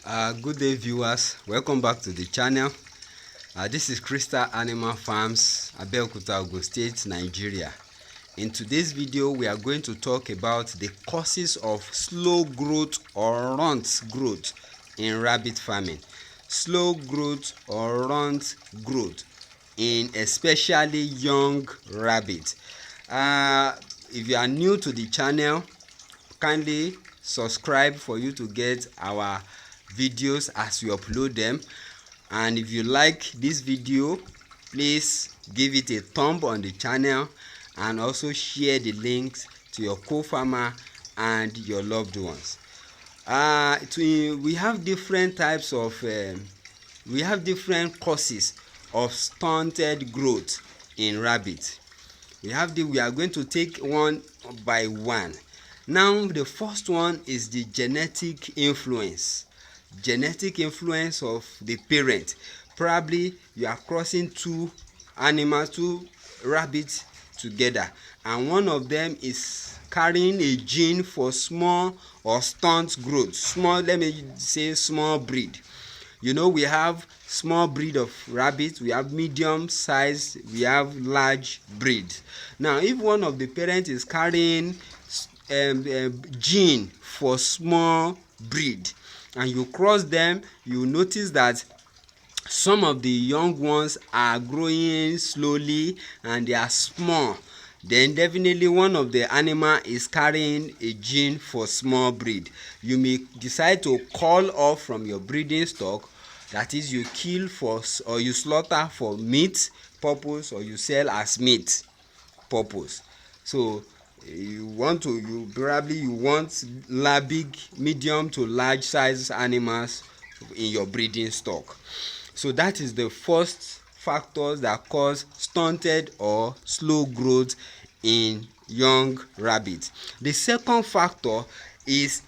Good day, viewers. Welcome back to the channel. This is Crystal Animal Farms, Abeokuta, Ogun State, Nigeria. In today's video, we are going to talk about the causes of slow growth or runt growth in rabbit farming. Slow growth or runt growth in especially young rabbits. If you are new to the channel, kindly subscribe for you to get our videos as we upload them. And if you like this video, please give it a thumb on the channel and also share the links to your co-farmer and your loved ones. We have different types of we have different causes of stunted growth in rabbits. We are going to take one by one. Now, the first one is the genetic influence. Genetic influence of the parent. Probably you are crossing two rabbits together, and one of them is carrying a gene for small or stunt growth. Let me say small breed. You know, we have small breed of rabbits, we have medium size, we have large breed. Now, if one of the parents is carrying gene for small breed and you cross them, you notice that some of the young ones are growing slowly and they are small. Then definitely one of the animal is carrying a gene for small breed. You may decide to call off from your breeding stock, that is, you kill for or you slaughter for meat purpose, or you sell as meat purpose. So you want big, medium to large size animals in your breeding stock. So that is the first factors that cause stunted or slow growth in young rabbits. The second factor is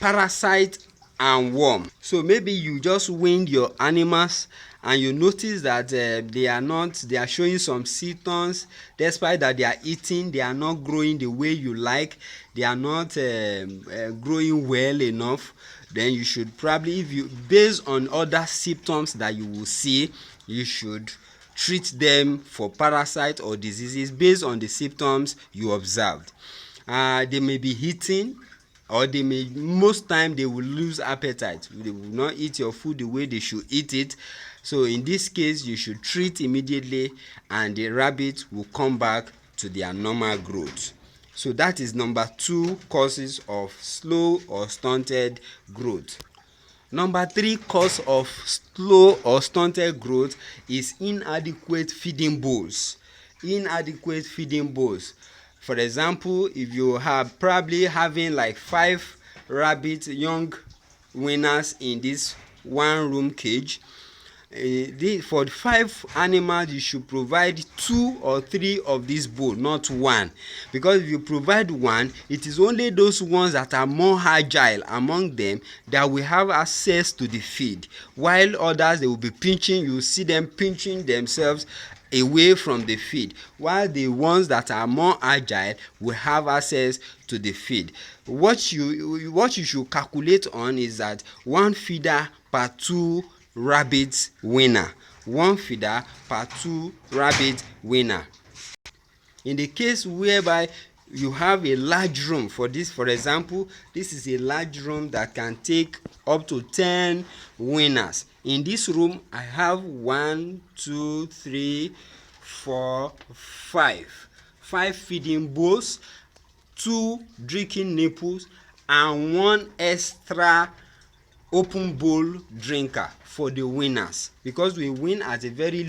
parasite and worm. So maybe you just weaned your animals and you notice that they are showing some symptoms. Despite that they are eating, they are not growing the way you like, they are not growing well enough. Then you should probably, based on other symptoms that you will see, you should treat them for parasite or diseases based on the symptoms you observed. They may be eating, or most time they will lose appetite. They will not eat your food the way they should eat it. So in this case, you should treat immediately and the rabbit will come back to their normal growth. So that is number 2 causes of slow or stunted growth. Number 3 cause of slow or stunted growth is inadequate feeding bowls. Inadequate feeding bowls. For example, if you have probably having like 5 young winners in this one room cage, for 5 animals you should provide 2 or 3 of this bowl, not 1, because if you provide 1, it is only those ones that are more agile among them that will have access to the feed, while others, they will be pinching. You see them pinching themselves away from the feed, while the ones that are more agile will have access to the feed. What you should calculate on is that 1 feeder per 2 rabbit winner. 1 feeder per 2 rabbit winner. In the case whereby you have a large room for this, for example, this is a large room that can take up to 10 winners. In this room, I have 1, 2, 3, 4, 5 feeding bowls, 2 drinking nipples, and 1 extra open bowl drinker for the winners, because we win at a very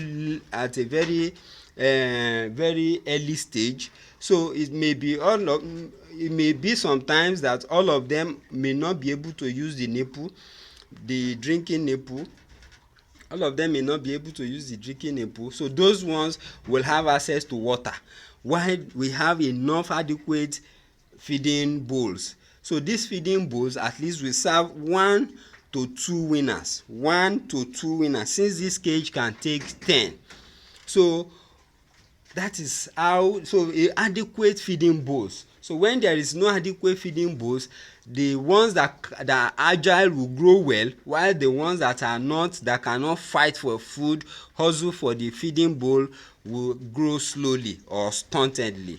very early stage. So it may be sometimes that all of them may not be able to use the drinking nipple. All of them may not be able to use the drinking nipple, so those ones will have access to water, while we have enough adequate feeding bowls. So these feeding bowls at least will serve 1 to 2 winners. 1 to 2 winners, since this cage can take 10. So that is how. So adequate feeding bowls So when there is no adequate feeding bowls, the ones that are agile will grow well, while the ones that are not, that cannot fight for food, hustle for the feeding bowl, will grow slowly or stuntedly.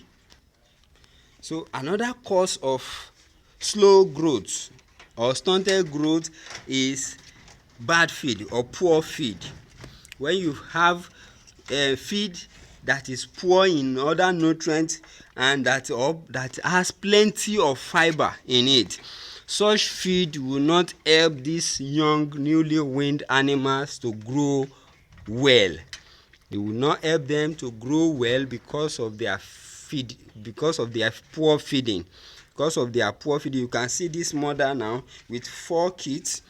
So another cause of slow growth or stunted growth is bad feed or poor feed. When you have feed that is poor in other nutrients and that has plenty of fibre in it, such feed will not help these young newly weaned animals to grow well. It will not help them to grow well because of their feed, because of their poor feeding. Because of their poor feeding, you can see this mother now with 4 kids.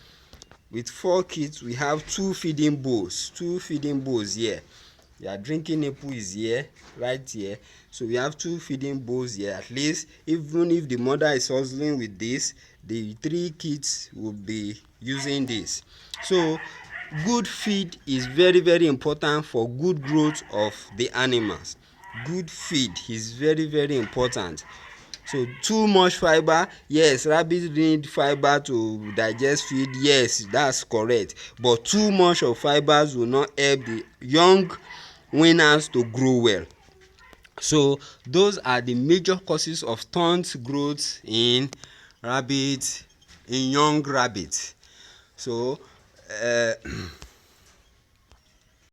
With 4 kids, we have two feeding bowls here. Their drinking nipple is here, right here. So we have two feeding bowls here. At least even if the mother is hustling with this, the 3 kids will be using this. So good feed is very very important for good growth of the animals. Good feed is very very important. So too much fibre, yes, rabbits need fibre to digest feed, yes, that's correct, but too much of fibres will not help the young weaners to grow well. So those are the major causes of stunt growth in rabbits, in young rabbits. So